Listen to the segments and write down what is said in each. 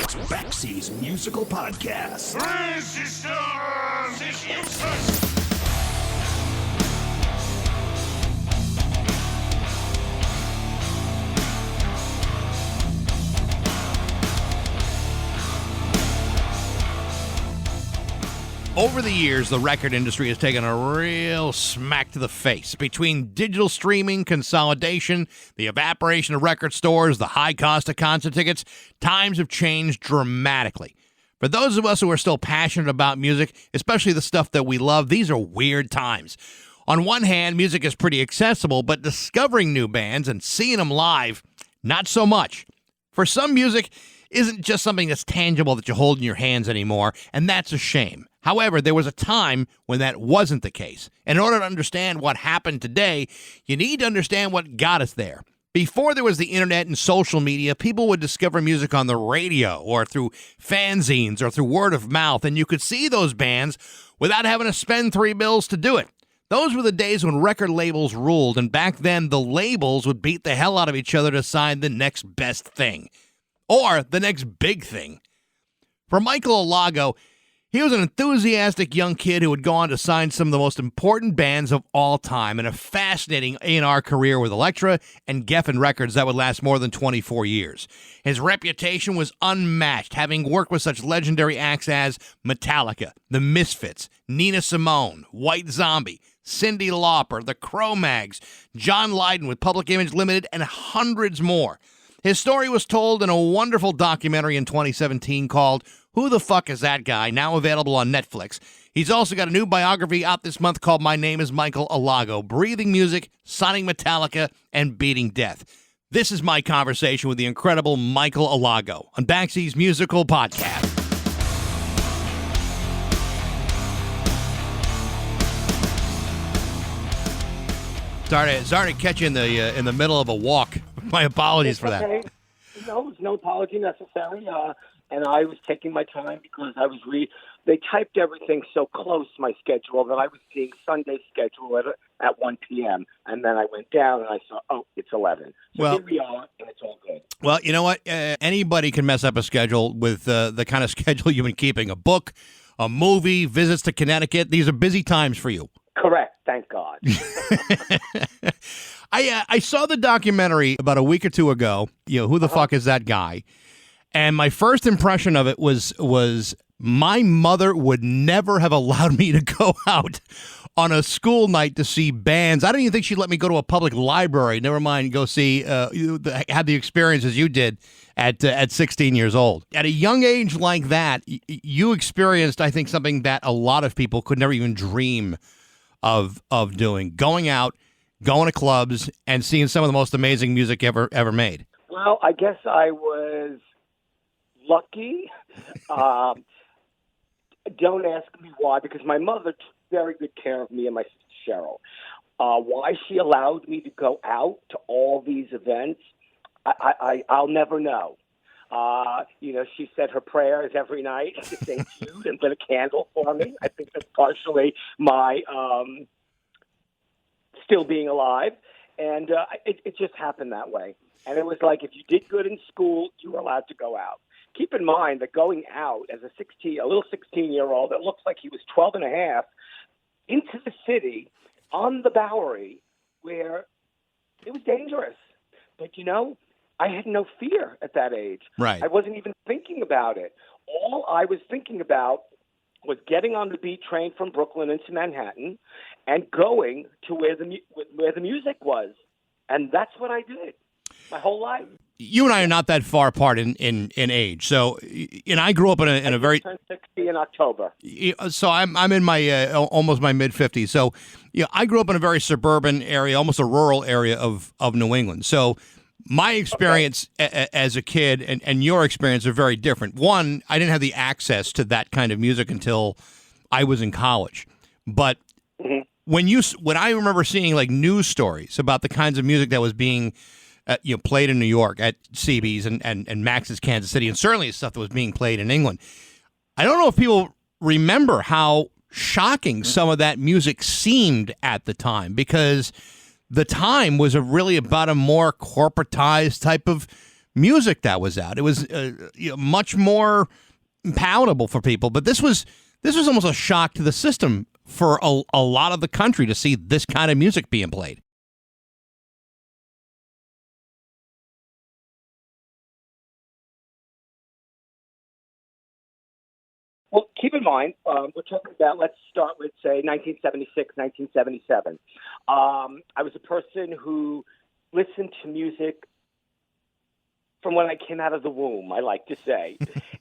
It's Baxy's Musical Podcast. Resistance is useless! Over the years, the record industry has taken a real smack to the face. Between digital streaming, consolidation, the evaporation of record stores, the high cost of concert tickets, times have changed dramatically. For those of us who are still passionate about music, especially the stuff that we love, these are weird times. On one hand, music is pretty accessible, but discovering new bands and seeing them live, not so much. For some, music isn't just something that's tangible that you hold in your hands anymore, and that's a shame. However, there was a time when that wasn't the case. And in order to understand what happened today, you need to understand what got us there. Before there was the internet and social media, people would discover music on the radio or through fanzines or through word of mouth, and you could see those bands without having to spend $3 to do it. Those were the days when record labels ruled, and back then the labels would beat the hell out of each other to sign the next best thing. Or the next big thing. For Michael Alago, he was an enthusiastic young kid who would go on to sign some of the most important bands of all time and a fascinating A&R career with Elektra and Geffen Records that would last more than 24 years. His reputation was unmatched, having worked with such legendary acts as Metallica, The Misfits, Nina Simone, White Zombie, Cyndi Lauper, The Cro-Mags, John Lydon with Public Image Limited, and hundreds more. His story was told in a wonderful documentary in 2017 called Who the Fuck Is That Guy?, now available on Netflix. He's also got a new biography out this month called My Name is Michael Alago, breathing music, signing Metallica, and beating death. This is my conversation with the incredible Michael Alago on Baxy's Musical Podcast. Sorry to catch you in the middle of a walk. My apologies for that. Okay. No, there's no apology necessary. And I was taking my time because I was they typed everything so close to my schedule that I was seeing Sunday schedule at 1 p.m. And then I went down and I saw, oh, it's 11. So here we are, and it's all good. Well, you know what? Anybody can mess up a schedule with the kind of schedule you've been keeping. A book, a movie, visits to Connecticut. These are busy times for you. Correct. Thank God. I saw the documentary about a week or two ago. You know, Who the Fuck Is That Guy? And my first impression of it was my mother would never have allowed me to go out on a school night to see bands. I don't even think she'd let me go to a public library. Never mind go see have the experiences you did at 16 years old. At a young age like that, you experienced, I think, something that a lot of people could never even dream of doing. Going out, going to clubs, and seeing some of the most amazing music ever made. Well, I guess I was lucky. Don't ask me why, because my mother took very good care of me and my sister Cheryl. Why she allowed me to go out to all these events, I'll never know. She said her prayers every night to St. Jude and lit a candle for me. I think that's partially my still being alive. And it just happened that way. And it was like, if you did good in school, you were allowed to go out. Keep in mind that going out as a little 16-year-old that looks like he was 12 and a half into the city on the Bowery, where it was dangerous. But, I had no fear at that age. Right. I wasn't even thinking about it. All I was thinking about was getting on the B train from Brooklyn into Manhattan and going to where the music was. And that's what I did my whole life. You and I are not that far apart in age. So, and I grew up in a very... I turned 60 in October. So I'm in my almost my mid-50s. So, I grew up in a very suburban area, almost a rural area of New England. So my experience as a kid and your experience are very different. One, I didn't have the access to that kind of music until I was in college. But when I remember seeing like news stories about the kinds of music that was being played in New York at CB's and Max's Kansas City, and certainly stuff that was being played in England, I don't know if people remember how shocking some of that music seemed at the time, because the time was really about a more corporatized type of music that was out. It was much more palatable for people. But this was almost a shock to the system for a lot of the country to see this kind of music being played. Well, keep in mind, we're talking about, let's start with, say, 1976, 1977. I was a person who listened to music from when I came out of the womb, I like to say.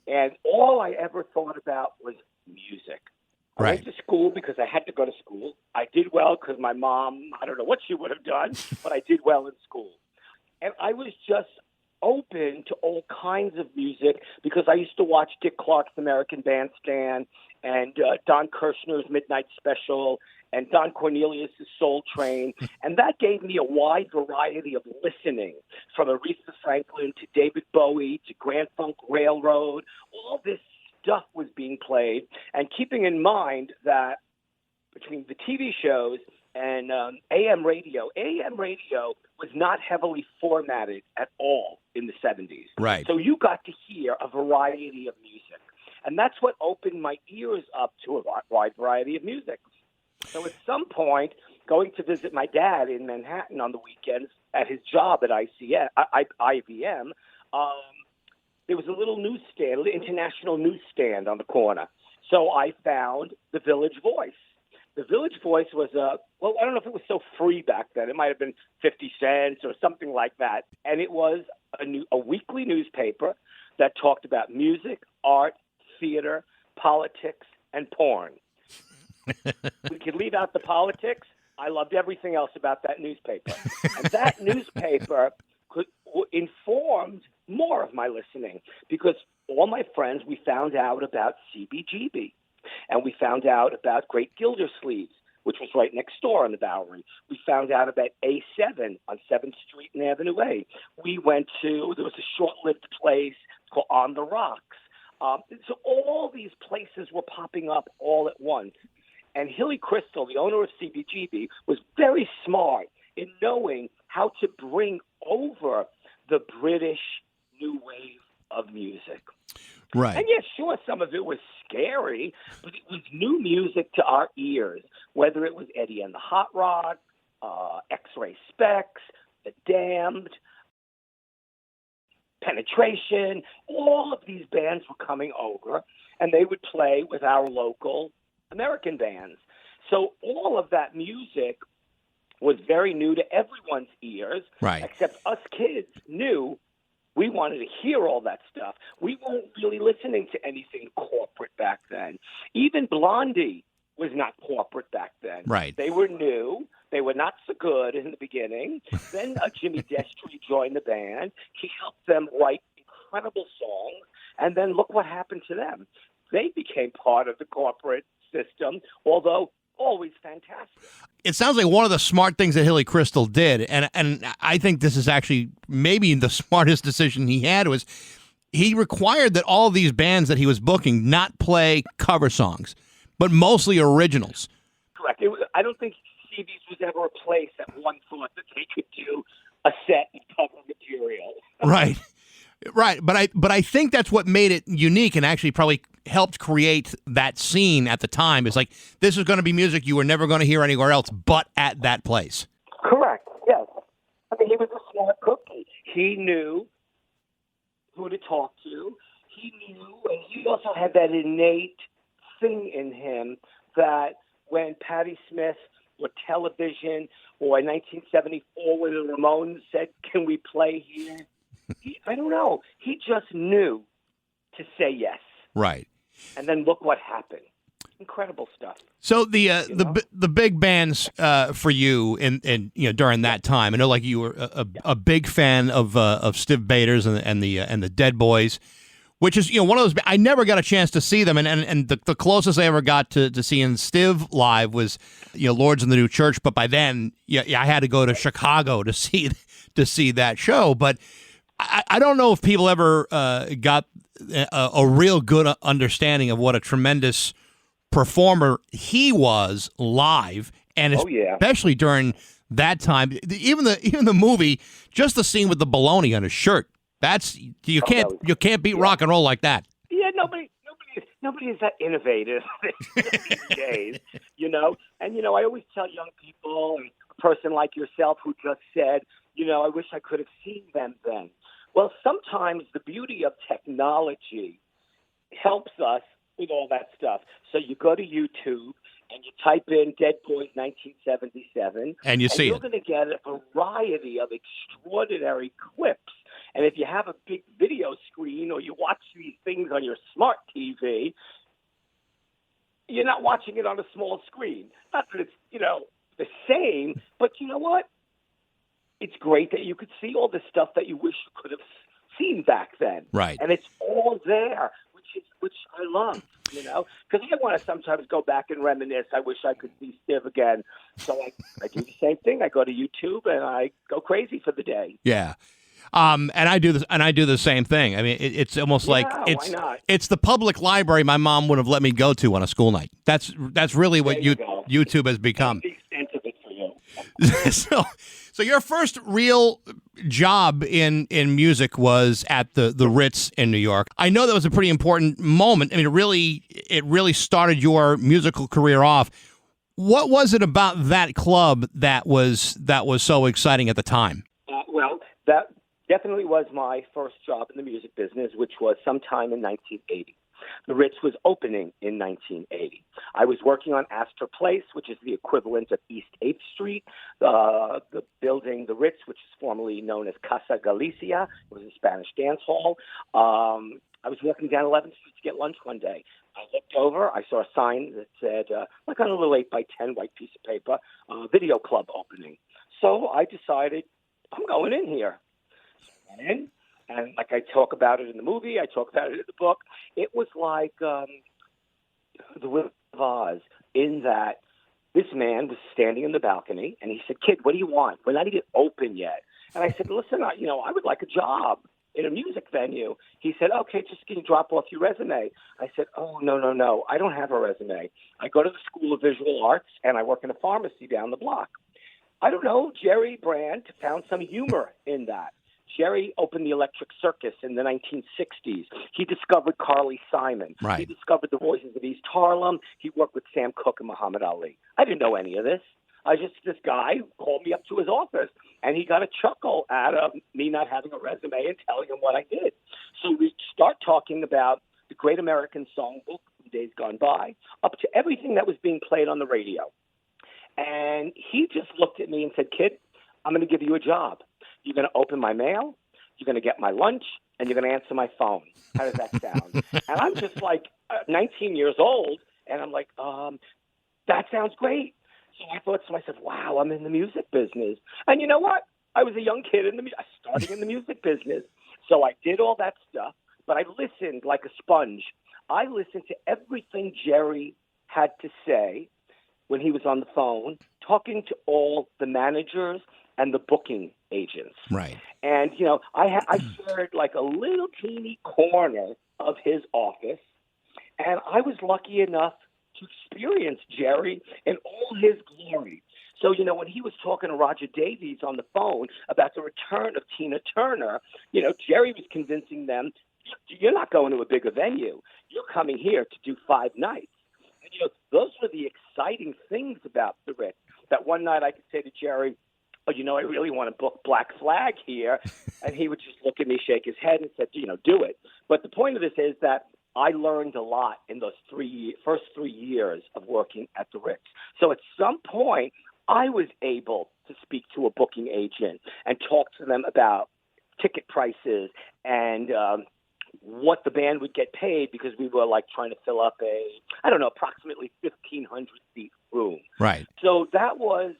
And all I ever thought about was music. I went to school because I had to go to school. I did well because my mom, I don't know what she would have done, but I did well in school. And I was just open to all kinds of music because I used to watch Dick Clark's American Bandstand and Don Kirshner's Midnight Special and Don Cornelius' Soul Train. And that gave me a wide variety of listening, from Aretha Franklin to David Bowie to Grand Funk Railroad. All this stuff was being played. And keeping in mind that between the TV shows and AM radio was not heavily formatted at all in the 70s. Right. So you got to hear a variety of music. And that's what opened my ears up to a wide variety of music. So at some point, going to visit my dad in Manhattan on the weekends at his job at IBM, there was a little newsstand, an international newsstand on the corner. So I found the Village Voice. The Village Voice was I don't know if it was so free back then. It might have been 50 cents or something like that. And it was a weekly newspaper that talked about music, art, theater, politics, and porn. We could leave out the politics. I loved everything else about that newspaper. And that newspaper informed more of my listening because all my friends, we found out about CBGB. And we found out about Great Gildersleeves, which was right next door on the Bowery. We found out about A7 on 7th Street and Avenue A. There was a short-lived place called On the Rocks. So all these places were popping up all at once. And Hilly Crystal, the owner of CBGB, was very smart in knowing how to bring over the British new wave of music. Right. And yes, sure, some of it was scary, but it was new music to our ears, whether it was Eddie and the Hot Rod, X-Ray Specs, The Damned, Penetration. All of these bands were coming over, and they would play with our local American bands. So all of that music was very new to everyone's ears, right, except us kids knew we wanted to hear all that stuff. We weren't really listening to anything corporate back then. Even Blondie was not corporate back then. Right. They were new. They were not so good in the beginning. Then Jimmy Destry joined the band. He helped them write incredible songs. And then look what happened to them. They became part of the corporate system, although always fantastic. It sounds like one of the smart things that Hilly Crystal did, and I think this is actually maybe the smartest decision he had, was he required that all of these bands that he was booking not play cover songs, but mostly originals. Correct. I don't think CB's was ever a place that one thought that they could do a set of cover material. Right. Right, but I think that's what made it unique and actually probably helped create that scene at the time. It's like, this is going to be music you were never going to hear anywhere else but at that place. Correct, yes. I mean, he was a smart cookie. He knew who to talk to. He knew, and he also had that innate thing in him that when Patti Smith or Television or in 1974 when the Ramones said, "Can we play here?" I don't know. He just knew to say yes. Right. And then look what happened. Incredible stuff. So the big bands for you in during that time. I know, like, you were a big fan of Stiv Bators and the Dead Boys, which is one of those. I never got a chance to see them, and the closest I ever got to seeing Stiv live was Lords in the New Church. But by then, I had to go to Chicago to see that show. But I don't know if people ever got a real good understanding of what a tremendous performer he was live, and especially during that time. Even the movie, just the scene with the baloney on his shirt That's you Oh, can't that was- you can't beat rock and roll like that. Yeah, nobody is that innovative these days, you know. And I always tell young people, and a person like yourself who just said, I wish I could have seen them then. Well, sometimes the beauty of technology helps us with all that stuff. So you go to YouTube and you type in Dead Boys 1977, And you see you're it. going to get a variety of extraordinary clips. And if you have a big video screen or you watch these things on your smart TV, you're not watching it on a small screen. Not that it's, the same, but you know what? It's great that you could see all the stuff that you wish you could have seen back then. Right. And it's all there, which I love, because I want to sometimes go back and reminisce. I wish I could see Steve again. So I do the same thing. I go to YouTube and I go crazy for the day. Yeah. And I do this, and I do the same thing. I mean, it's almost like why not? it's the public library my mom would have let me go to on a school night. That's really what There you go. YouTube has become. That's the extent of it for you. So your first real job in music was at the Ritz in New York. I know that was a pretty important moment. I mean, it really started your musical career off. What was it about that club that was so exciting at the time? Well, that definitely was my first job in the music business, which was sometime in 1980. The Ritz was opening in 1980. I was working on Astor Place, which is the equivalent of East 8th Street, the building, the Ritz, which is formerly known as Casa Galicia. It was a Spanish dance hall. I was walking down 11th Street to get lunch one day. I looked over. I saw a sign that said, like on a little 8x10 white piece of paper, video club opening. So I decided, I'm going in here. So I went in. And like I talk about it in the movie, I talk about it in the book, it was like The Wizard of Oz, in that this man was standing in the balcony, and he said, "Kid, what do you want? We're not even open yet." And I said, "Listen, I would like a job in a music venue." He said, "Okay, just can you drop off your resume?" I said, "Oh, no, I don't have a resume. I go to the School of Visual Arts, and I work in a pharmacy down the block." I don't know, Jerry Brandt found some humor in that. Jerry opened the Electric Circus in the 1960s. He discovered Carly Simon. Right. He discovered the voices of East Harlem. He worked with Sam Cooke and Muhammad Ali. I didn't know any of this. This guy called me up to his office, and he got a chuckle out of me not having a resume and telling him what I did. So we start talking about the Great American Songbook from days gone by, up to everything that was being played on the radio. And he just looked at me and said, "Kid, I'm going to give you a job. You're going to open my mail, you're going to get my lunch, and you're going to answer my phone." How does that sound? And I'm just like 19 years old, and I'm like, that sounds great. So I thought to myself, wow, I'm in the music business. And you know what? I was a young kid starting in the music business. So I did all that stuff, but I listened like a sponge. I listened to everything Jerry had to say when he was on the phone, talking to all the managers and the booking agents. Right. And, I shared like a little teeny corner of his office, and I was lucky enough to experience Jerry in all his glory. So, when he was talking to Roger Davies on the phone about the return of Tina Turner, Jerry was convincing them, you're not going to a bigger venue. You're coming here to do 5 nights. And, those were the exciting things about the Ritz. That one night I could say to Jerry, "Oh, I really want to book Black Flag here." And he would just look at me, shake his head, and said, do it. But the point of this is that I learned a lot in those first 3 years of working at the Ritz. So at some point, I was able to speak to a booking agent and talk to them about ticket prices and what the band would get paid, because we were like trying to fill up approximately 1,500 seat room. Right. So that was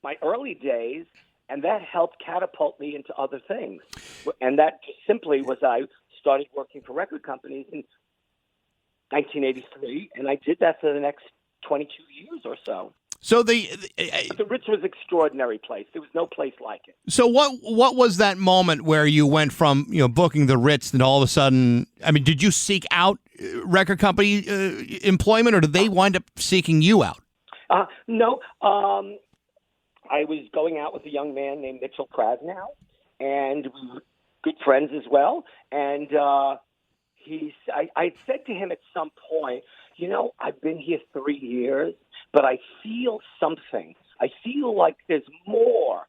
my early days, and that helped catapult me into other things. And that just simply was I started working for record companies in 1983, and I did that for the next 22 years or so. So the Ritz was an extraordinary place. There was no place like it. So what was that moment where you went from booking the Ritz and all of a sudden? I mean, did you seek out record company employment, or did they wind up seeking you out? No. I was going out with a young man named Mitchell Krasnow, and good friends as well. And I said to him at some point, I've been here 3 years, but I feel something. I feel like there's more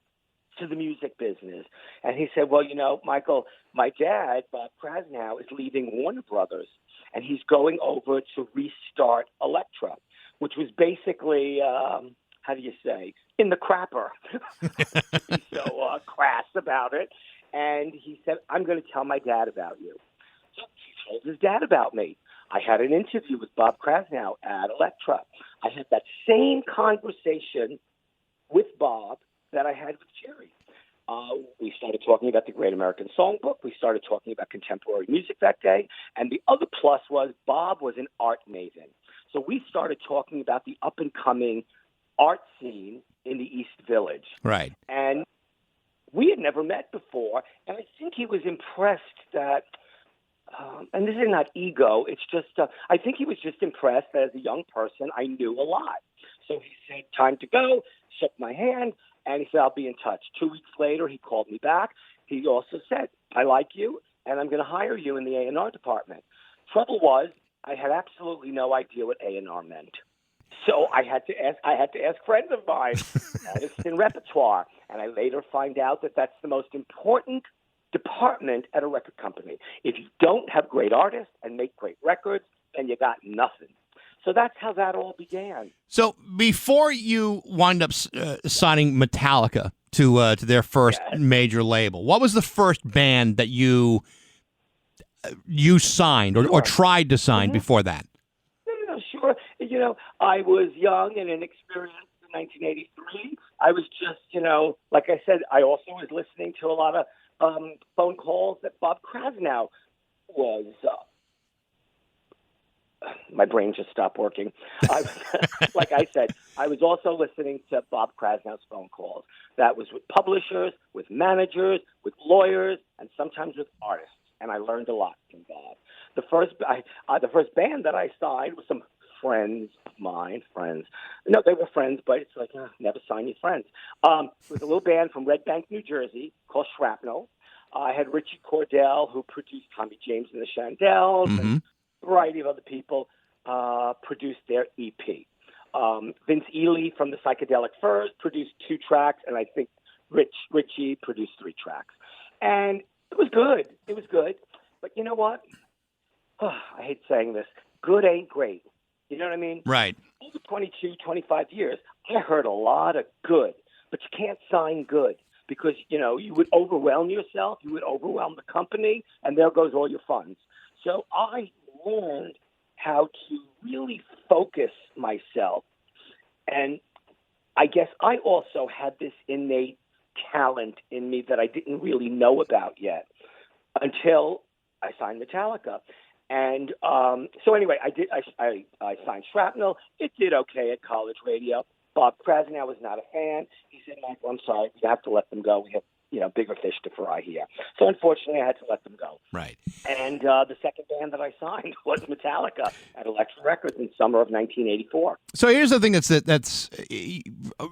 to the music business. And he said, well, Michael, my dad, Bob Krasnow, is leaving Warner Brothers, and he's going over to restart Elektra, which was basically, how do you say, in the crapper. He's so crass about it. And he said, I'm going to tell my dad about you. So he told his dad about me. I had an interview with Bob Krasnow at Elektra. I had that same conversation with Bob that I had with Jerry. We started talking about the Great American Songbook. We started talking about contemporary music that day. And the other plus was Bob was an art maven. So we started talking about the up-and-coming art scene in the East Village. Right. And we had never met before. And I think he was impressed that, and this is not ego, it's just, I think he was just impressed that as a young person, I knew a lot. So he said, time to go, shook my hand, and he said, I'll be in touch. 2 weeks later, he called me back. He also said, I like you, and I'm going to hire you in the A&R department. Trouble was, I had absolutely no idea what A&R meant. So I had to ask friends of mine. It's in repertoire. And I later find out that that's the most important department at a record company. If you don't have great artists and make great records, then you got nothing. So that's how that all began. So before you wind up signing Metallica to their first major label, what was the first band that you signed or tried to sign before that? No, sure. I was young and inexperienced in 1983. I was just, like I said, I also was listening to a lot of phone calls that Bob Krasnow was. My brain just stopped working. Like I said, I was also listening to Bob Krasnow's phone calls. That was with publishers, with managers, with lawyers, and sometimes with artists. And I learned a lot from Bob. The first band that I signed was some friends of mine. No, they were friends, but it's like, never sign your friends. It was a little band from Red Bank, New Jersey, called Shrapnel. I had Richie Cordell, who produced Tommy James and the Shandells, and a variety of other people produced their EP. Vince Ely from the Psychedelic Furs produced 2 tracks, and I think Richie produced 3 tracks. And it was good. But you know what? I hate saying this. Good ain't great. You know what I mean? Right. Over 22, 25 years, I heard a lot of good, but you can't sign good because, you would overwhelm yourself, you would overwhelm the company, and there goes all your funds. So I learned how to really focus myself. And I guess I also had this innate talent in me that I didn't really know about yet until I signed Metallica. And so anyway, I signed Shrapnel. It did okay at college radio. Bob Krasnow was not a fan. He said, Michael, I'm sorry, we have to let them go. We have, bigger fish to fry here. So unfortunately, I had to let them go. Right. And the second band that I signed was Metallica at Elektra Records in summer of 1984. So here's the thing that's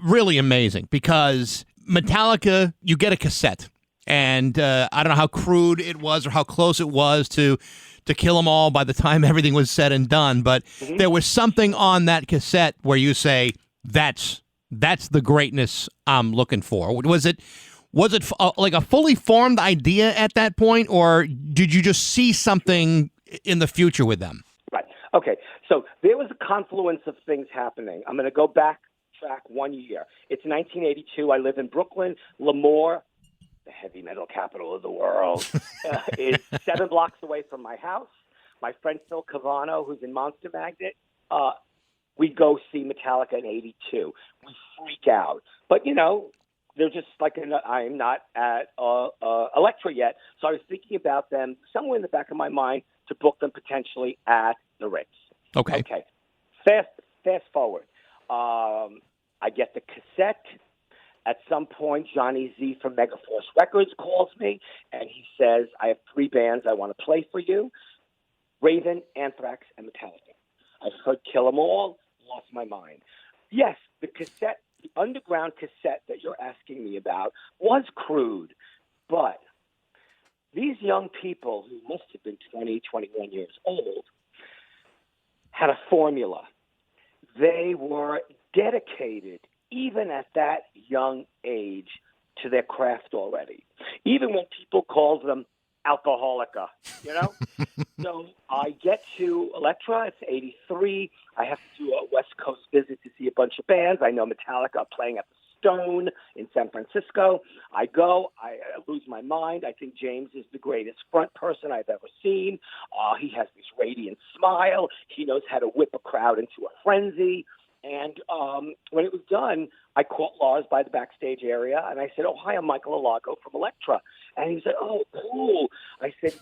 really amazing because Metallica, you get a cassette. And I don't know how crude it was or how close it was to Kill 'Em All by the time everything was said and done. But there was something on that cassette where you say, that's the greatness I'm looking for. Was it like a fully formed idea at that point, or did you just see something in the future with them? Right. Okay. So there was a confluence of things happening. I'm going to go backtrack 1 year. It's 1982. I live in Brooklyn. Lemoore, the heavy metal capital of the world, is 7 blocks away from my house. My friend Phil Cavano, who's in Monster Magnet, we go see Metallica in 82. We freak out. But, they're just like, I'm not at Elektra yet. So I was thinking about them somewhere in the back of my mind to book them potentially at the Ritz. Okay. Fast forward. I get the cassette. At some point, Johnny Z from Megaforce Records calls me, and he says, I have 3 bands I want to play for you, Raven, Anthrax, and Metallica. I've heard Kill 'Em All, lost my mind. Yes, the cassette, the underground cassette that you're asking me about was crude, but these young people who must have been 20, 21 years old had a formula. They were dedicated, even at that young age, to their craft already. Even when people called them alcoholica, you know? So I get to Elektra, it's 83. I have to do a West Coast visit to see a bunch of bands. I know Metallica playing at the Stone in San Francisco. I go, I lose my mind. I think James is the greatest front person I've ever seen. He has this radiant smile. He knows how to whip a crowd into a frenzy. And when it was done, I caught Lars by the backstage area, and I said, "Oh, hi, I'm Michael Alago from Elektra." And he said, "Oh, cool." I said,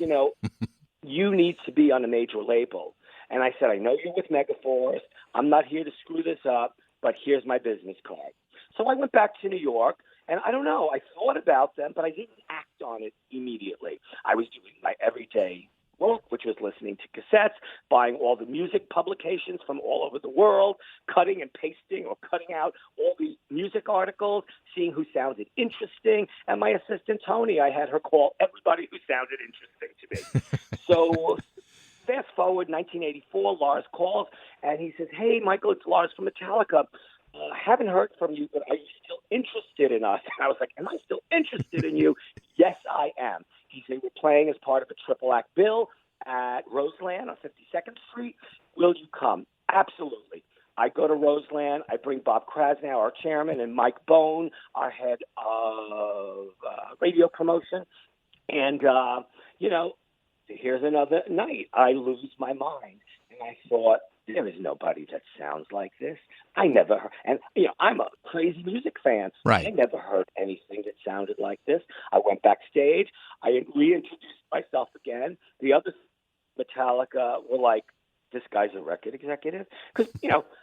"You need to be on a major label." And I said, "I know you're with Megaforce. I'm not here to screw this up, but here's my business card." So I went back to New York, and I don't know, I thought about them, but I didn't act on it immediately. I was doing my everyday work, which was listening to cassettes, buying all the music publications from all over the world, cutting and pasting or cutting out all the music articles, seeing who sounded interesting. And my assistant, Tony, I had her call everybody who sounded interesting to me. So fast forward, 1984, Lars calls, and he says, "Hey, Michael, it's Lars from Metallica. Haven't heard from you, but are you still interested in us?" And I was like, "Am I still interested in you?" "Yes, I am." He said, "We're playing as part of a triple act bill at Roseland on 52nd Street. Will you come?" "Absolutely." I go to Roseland. I bring Bob Krasnow, our chairman, and Mike Bone, our head of radio promotion. And, here's another night. I lose my mind. And I thought, there is nobody that sounds like this. I never heard, and I'm a crazy music fan. Right. I never heard anything that sounded like this. I went backstage. I reintroduced myself again. The other Metallica were like, "This guy's a record executive?" Because,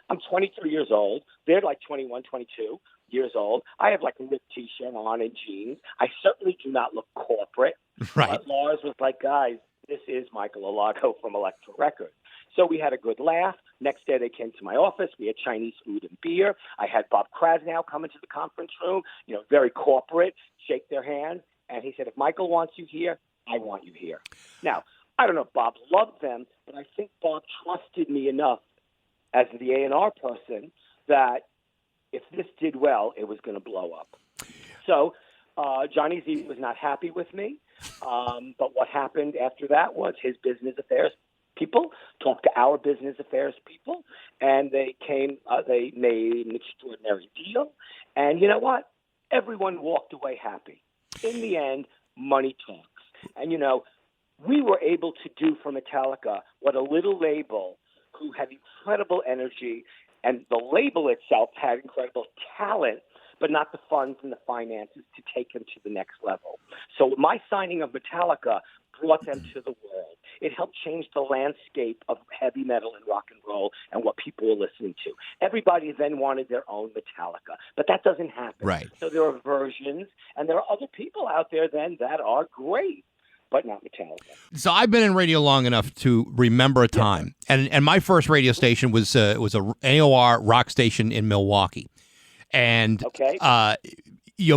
I'm 23 years old. They're like 21, 22 years old. I have like a ripped T-shirt on and jeans. I certainly do not look corporate. Right. But Lars was like, "Guys, this is Michael Alago from Elektra Records." So we had a good laugh. Next day they came to my office. We had Chinese food and beer. I had Bob Krasnow come into the conference room, very corporate, shake their hand. And he said, "If Michael wants you here, I want you here." Now, I don't know if Bob loved them, but I think Bob trusted me enough as the A&R person that if this did well, it was going to blow up. So Johnny Z was not happy with me. But what happened after that was his business affairs people talked to our business affairs people, and they made an extraordinary deal. And you know what? Everyone walked away happy. In the end, money talks. And, we were able to do for Metallica what a little label who had incredible energy, and the label itself had incredible talent, but not the funds and the finances to take them to the next level. So my signing of Metallica brought them to the world. It helped change the landscape of heavy metal and rock and roll and what people were listening to. Everybody then wanted their own Metallica, but that doesn't happen. Right. So there are versions, and there are other people out there then that are great, but not Metallica. So I've been in radio long enough to remember a time, and my first radio station was a AOR rock station in Milwaukee, and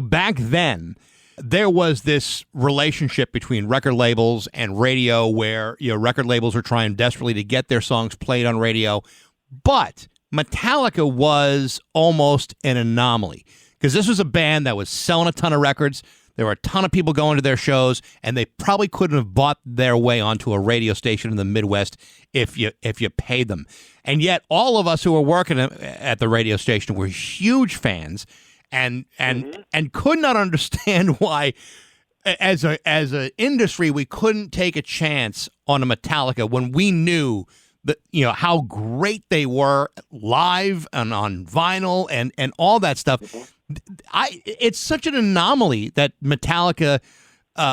back then there was this relationship between record labels and radio, where record labels were trying desperately to get their songs played on radio, but Metallica was almost an anomaly because this was a band that was selling a ton of records. There were a ton of people going to their shows, and they probably couldn't have bought their way onto a radio station in the Midwest if you paid them. And yet, all of us who were working at the radio station were huge fans, and could not understand why, as an industry, we couldn't take a chance on a Metallica when we knew that how great they were live and on vinyl and all that stuff. It's such an anomaly that Metallica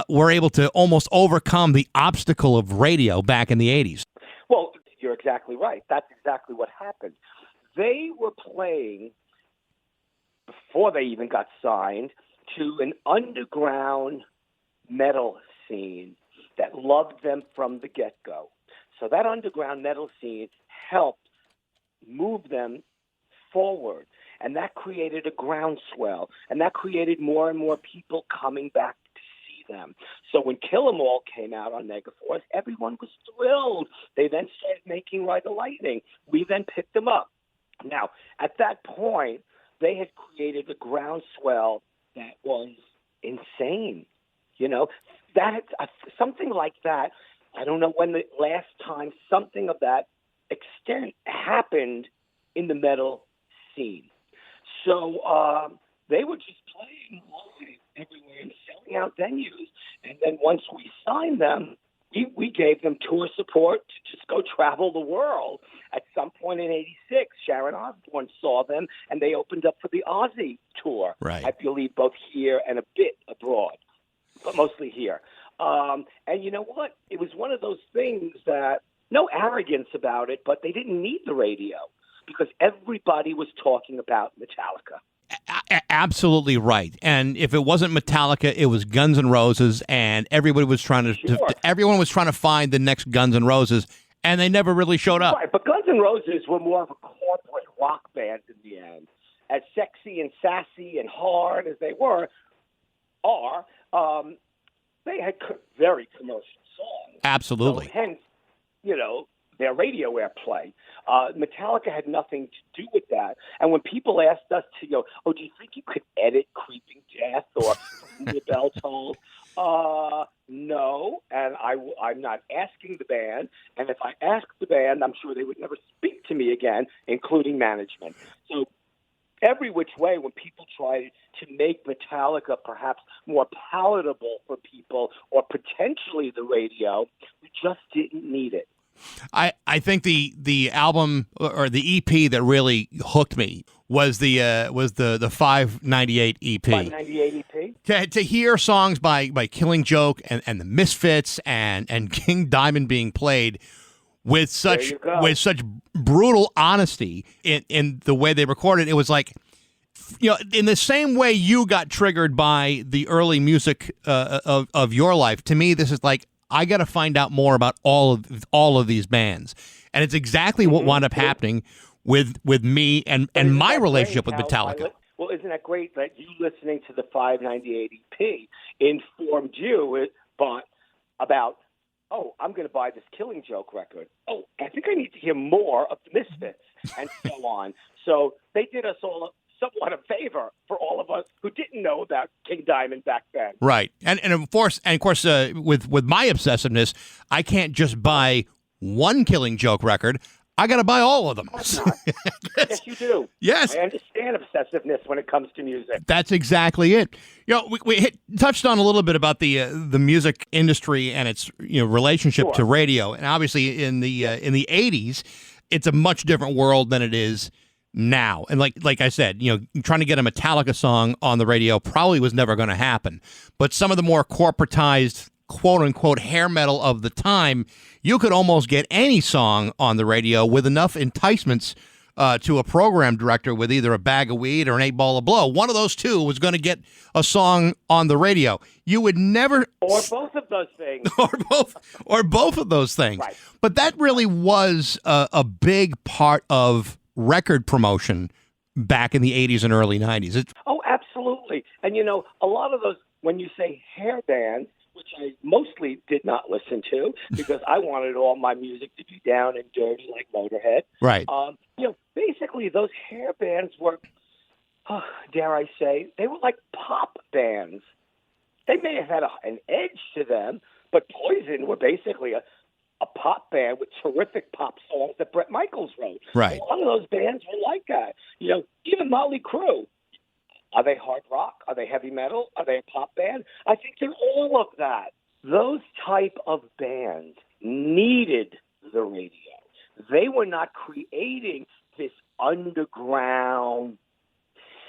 were able to almost overcome the obstacle of radio back in the 80s. Well, you're exactly right. That's exactly what happened. They were playing, before they even got signed, to an underground metal scene that loved them from the get-go. So that underground metal scene helped move them forward. And that created a groundswell, and that created more and more people coming back to see them. So when Kill 'Em All came out on Megaforce, everyone was thrilled. They then started making Ride the Lightning. We then picked them up. Now, at that point, they had created a groundswell that was insane. You know, something like that. I don't know when the last time something of that extent happened in the metal scene. So they were just playing live everywhere and selling out venues. And then once we signed them, we gave them tour support to just go travel the world. At some point in '86, Sharon Osbourne saw them, and they opened up for the Aussie tour. Right. I believe both here and a bit abroad, but mostly here. And you know what? It was one of those things that, no arrogance about it, but they didn't need the radio because everybody was talking about Metallica. Absolutely right. And if it wasn't Metallica, it was Guns N' Roses, and everybody was trying everyone was trying to find the next Guns N' Roses, and they never really showed up. Right, but Guns N' Roses were more of a corporate rock band in the end. As sexy and sassy and hard as they they had very commercial songs. Absolutely. So hence, their radio airplay. Metallica had nothing to do with that. And when people asked us to go, do you think you could edit Creeping Death or The Bell Tolls? No, and I'm not asking the band. And if I asked the band, I'm sure they would never speak to me again, including management. So every which way, when people try to make Metallica perhaps more palatable for people or potentially the radio, we just didn't need it. I think the album or the EP that really hooked me was the 598 EP. 598 EP. To hear songs by Killing Joke and the Misfits and King Diamond being played with such brutal honesty in the way they recorded, it was like, in the same way you got triggered by the early music of your life. To me, this is like, I got to find out more about all of these bands, and it's exactly what wound up happening with me and my relationship with Metallica. Well, isn't that great that you listening to the 598 EP informed you about, I'm going to buy this Killing Joke record. I think I need to hear more of the Misfits, and so on. So they did us all somewhat a favor for all of us who didn't know about King Diamond back then. Right. And of course, with my obsessiveness, I can't just buy one Killing Joke record. I got to buy all of them. Yes, you do. Yes. I understand obsessiveness when it comes to music. That's exactly it. We touched on a little bit about the music industry and its relationship to radio, and obviously in the 80s, it's a much different world than it is now. And like I said, trying to get a Metallica song on the radio probably was never going to happen. But some of the more corporatized, quote unquote, hair metal of the time, you could almost get any song on the radio with enough enticements to a program director with either a bag of weed or an 8-ball of blow. One of those two was going to get a song on the radio. You would never, or both of those things, or both of those things. Right. But that really was a big part of record promotion back in the 80s and early 90s. Absolutely. And, a lot of those, when you say hair bands, which I mostly did not listen to because I wanted all my music to be down and dirty like Motorhead. Right. Basically those hair bands were, dare I say, they were like pop bands. They may have had an edge to them, but Poison were basically a pop band with terrific pop songs that Bret Michaels wrote. Right. A lot of those bands were like that. Even Motley Crue. Are they hard rock? Are they heavy metal? Are they a pop band? I think they're all of that. Those type of bands needed the radio. They were not creating this underground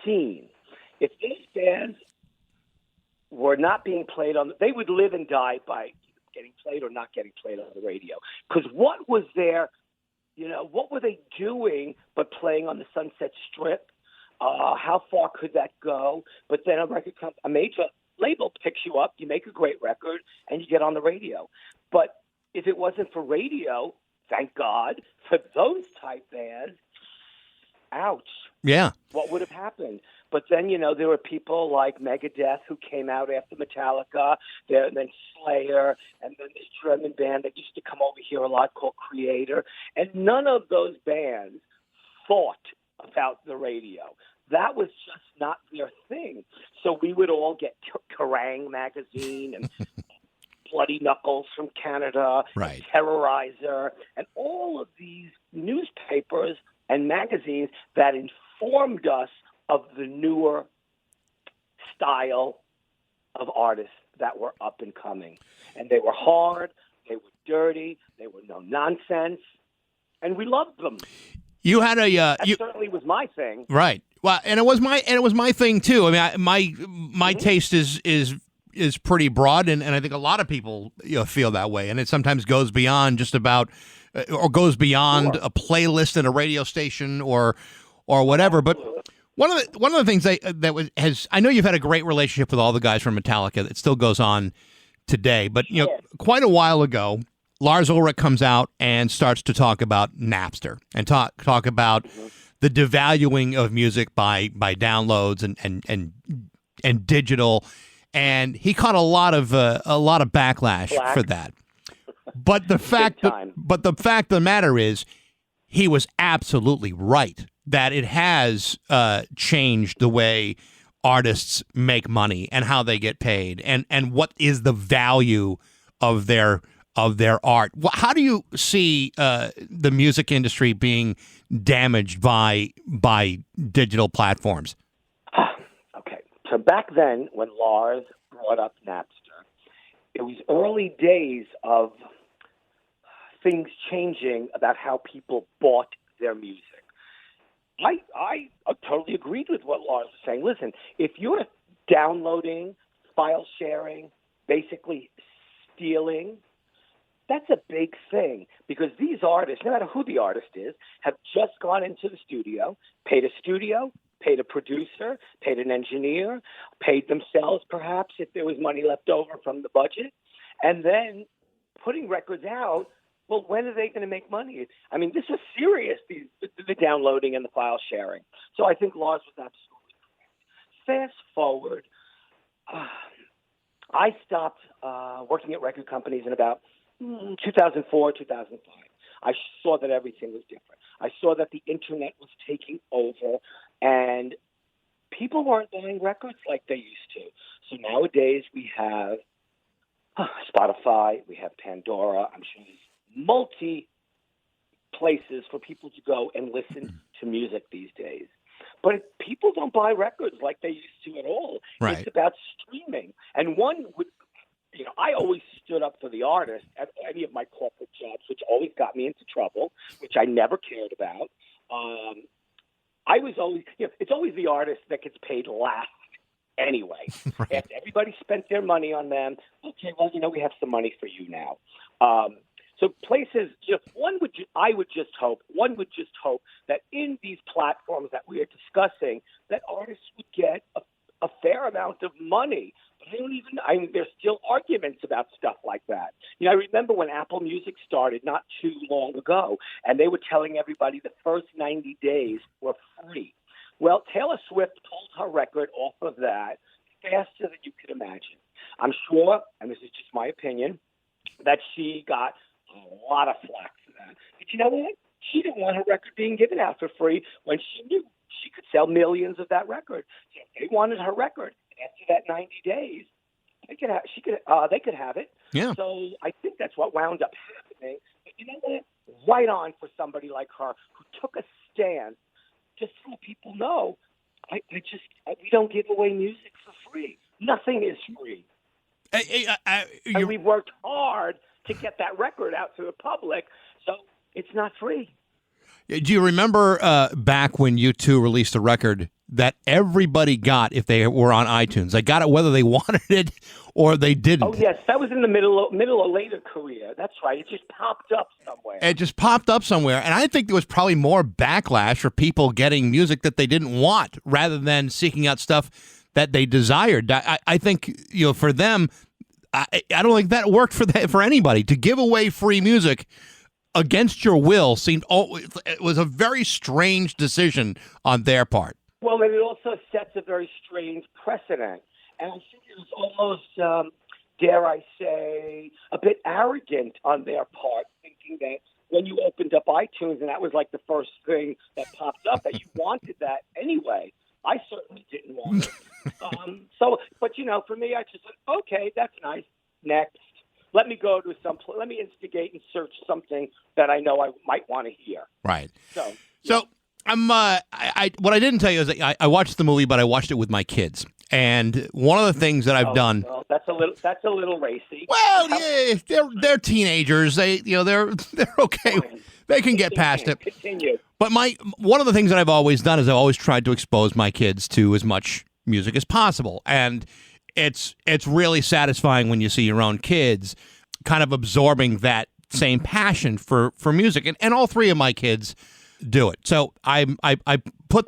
scene. If these bands were not being played they would live and die by getting played or not getting played on the radio. Because what was there, what were they doing but playing on the Sunset Strip? How far could that go? But then a major label picks you up, you make a great record, and you get on the radio. But if it wasn't for radio, thank God, for those type bands, ouch. Yeah. What would have happened? But then, there were people like Megadeth who came out after Metallica, and then Slayer, and then this German band that used to come over here a lot called Creator. And none of those bands thought about the radio. That was just not their thing. So we would all get Kerrang! Magazine and Bloody Knuckles from Canada, right, Terrorizer, and all of these newspapers and magazines that informed us of the newer style of artists that were up and coming. And they were hard, they were dirty, they were no nonsense, and we loved them. You had that certainly was my thing. Right. Well, and it was my thing too. I mean, my taste is pretty broad, and I think a lot of people feel that way, and it sometimes goes beyond just about or goes beyond a playlist at a radio station or whatever. But one of the things I know you've had a great relationship with all the guys from Metallica. It still goes on today, but quite a while ago, Lars Ulrich comes out and starts to talk about Napster and talk about the devaluing of music by downloads and digital. And he caught a lot of backlash for that. But the fact of the matter is, he was absolutely right that it has changed the way artists make money and how they get paid and what is the value of their art. How do you see the music industry being damaged by digital platforms? Okay, so back then when Lars brought up Napster, it was early days of things changing about how people bought their music. I totally agreed with what Lars was saying. Listen, if you're downloading, file sharing, basically stealing, that's a big thing because these artists, no matter who the artist is, have just gone into the studio, paid a producer, paid an engineer, paid themselves perhaps if there was money left over from the budget, and then putting records out. Well, when are they going to make money? I mean, this was serious, the downloading and the file sharing. So I think Lars was absolutely correct. Fast forward, I stopped working at record companies in about 2004, 2005. I saw that everything was different. I saw that the internet was taking over and people weren't buying records like they used to. So nowadays we have Spotify, we have Pandora. I'm sure there's multi places for people to go and listen to music these days. But people don't buy records like they used to at all. Right. It's about streaming. And one would, I always stood up for the artist at any of my corporate jobs, which always got me into trouble, which I never cared about. I was always, it's always the artist that gets paid last anyway. Right. After everybody spent their money on them, okay, well, we have some money for you now. So places, one would just hope that in these platforms that we are discussing, that artists would get a fair amount of money. But there's still arguments about stuff like that. I remember when Apple Music started not too long ago, and they were telling everybody the first 90 days were free. Well, Taylor Swift pulled her record off of that faster than you could imagine. I'm sure, and this is just my opinion, that she got a lot of flack for that. But you know what? She didn't want her record being given out for free when she knew she could sell millions of that record. So if they wanted her record after that 90 days, they could have it. Yeah. So I think that's what wound up happening. But you know what? Right on for somebody like her who took a stand just so people know we don't give away music for free. Nothing is free. And we've worked hard to get that record out to the public, so it's not free. Do you remember back when U2 released a record that everybody got if they were on iTunes? They got it whether they wanted it or they didn't. Oh, yes. That was in the middle or later career. That's right. It just popped up somewhere. And I think there was probably more backlash for people getting music that they didn't want rather than seeking out stuff that they desired. I think, for them, I don't think that worked for anybody. To give away free music against your will it was a very strange decision on their part. Well, and it also sets a very strange precedent. And I think it was almost, dare I say, a bit arrogant on their part, thinking that when you opened up iTunes and that was like the first thing that popped up, that you wanted that anyway. I certainly didn't want it. But for me, I just said, okay, that's nice. Next. Let me go to let me instigate and search something that I know I might want to hear. Right. So I'm. What I didn't tell you is that I watched the movie, but I watched it with my kids. And one of the things that I've done. Well, that's a little racy. Well, yeah, they're teenagers. They're okay. They can get past it. Continue. But one of the things that I've always done is I've always tried to expose my kids to as much music as possible, and it's really satisfying when you see your own kids kind of absorbing that same passion for music, and all three of my kids do it. So I put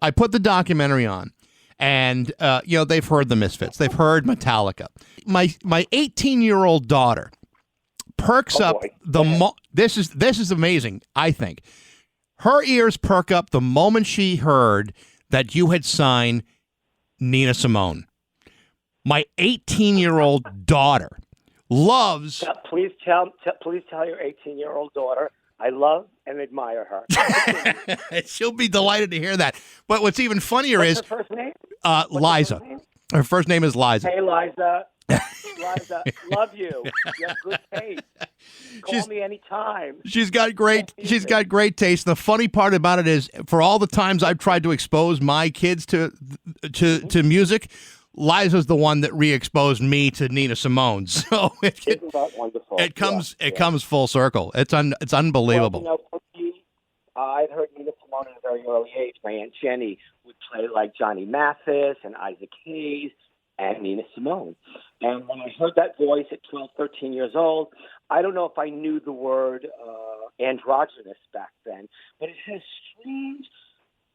I put the documentary on, and they've heard the Misfits, they've heard Metallica. My 18-year-old daughter perks up this is amazing. I think her ears perk up the moment she heard that you had signed Nina Simone. My 18-year-old daughter loves. Please tell your 18-year-old daughter I love and admire her. She'll be delighted to hear that. But what's even funnier What's is her first name? Liza. Her first name is Liza. Hey, Liza. Liza, love you. You have good taste. Call me anytime. She's got great taste. The funny part about it is, for all the times I've tried to expose my kids to music, Liza's the one that re-exposed me to Nina Simone. So isn't that wonderful? It comes full circle. It's unbelievable. Well, for me, I'd heard Nina Simone at a very early age. My Aunt Jenny would play like Johnny Mathis and Isaac Hayes and Nina Simone. And when I heard that voice at 12, 13 years old, I don't know if I knew the word androgynous back then, but it has strange,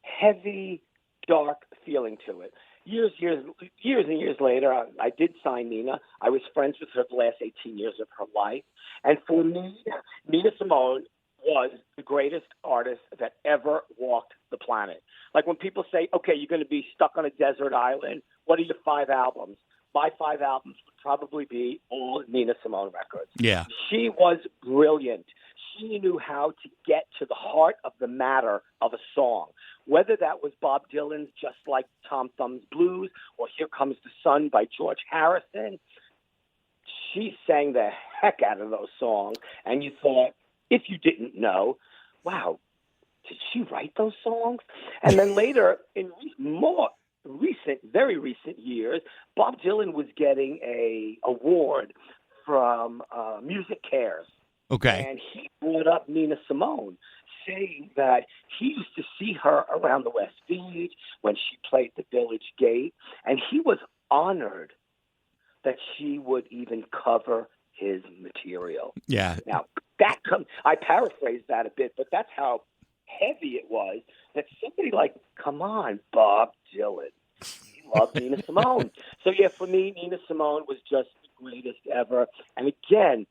heavy, dark feeling to it. Years and years later, I did sign Nina. I was friends with her the last 18 years of her life. And for me, Nina Simone was the greatest artist that ever walked the planet. Like when people say, okay, you're going to be stuck on a desert island, what are your 5 albums? My 5 albums would probably be all Nina Simone records. Yeah. She was brilliant. She knew how to get to the heart of the matter of a song, whether that was Bob Dylan's Just Like Tom Thumb's Blues or Here Comes the Sun by George Harrison. She sang the heck out of those songs, and you thought, if you didn't know, wow, did she write those songs? And then later, in very recent years, Bob Dylan was getting a award from Music Cares. Okay. And he brought up Nina Simone, saying that he used to see her around the West Village when she played the Village Gate, and he was honored that she would even cover his material. Yeah. Now, I paraphrased that a bit, but that's how heavy it was that somebody like, come on, Bob Dylan. He loved Nina Simone. So, yeah, for me, Nina Simone was just the greatest ever. And again,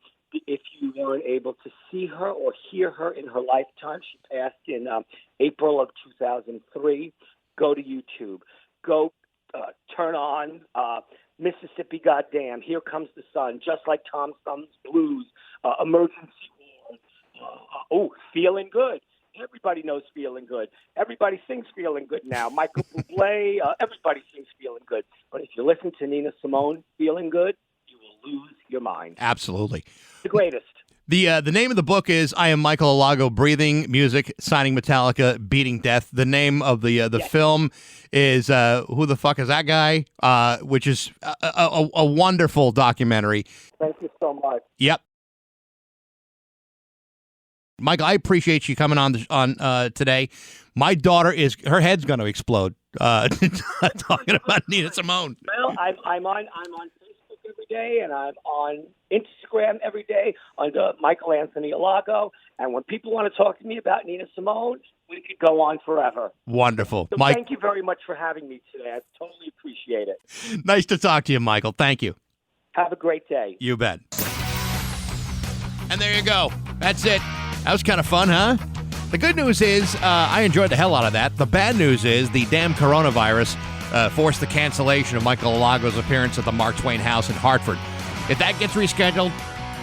if you weren't able to see her or hear her in her lifetime, she passed in April of 2003. Go to YouTube. Go turn on Mississippi Goddamn, Here Comes the Sun, Just Like Tom Thumb's Blues, Emergency Ward, Feeling Good. Everybody knows Feeling Good. Everybody sings Feeling Good now. Michael Bublé, everybody sings Feeling Good. But if you listen to Nina Simone, Feeling Good, you will lose your mind. Absolutely. The greatest. The name of the book is I Am Michael Alago, Breathing Music, Signing Metallica, Beating Death. The name of the film is Who the Fuck Is That Guy? Which is a wonderful documentary. Thank you so much. Yep. Michael, I appreciate you coming on today. My daughter her head's going to explode talking about Nina Simone. Well, I'm on Facebook every day, and I'm on Instagram every day under Michael Anthony Alago. And when people want to talk to me about Nina Simone, we could go on forever. Wonderful. So Mike, thank you very much for having me today. I totally appreciate it. Nice to talk to you, Michael. Thank you. Have a great day. You bet. And there you go. That's it. That was kind of fun, huh? The good news is I enjoyed the hell out of that. The bad news is the damn coronavirus forced the cancellation of Michael Alago's appearance at the Mark Twain House in Hartford. If that gets rescheduled,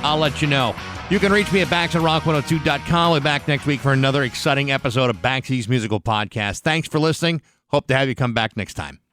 I'll let you know. You can reach me at BaxandRock102.com. We'll be back next week for another exciting episode of Baxi's Musical Podcast. Thanks for listening. Hope to have you come back next time.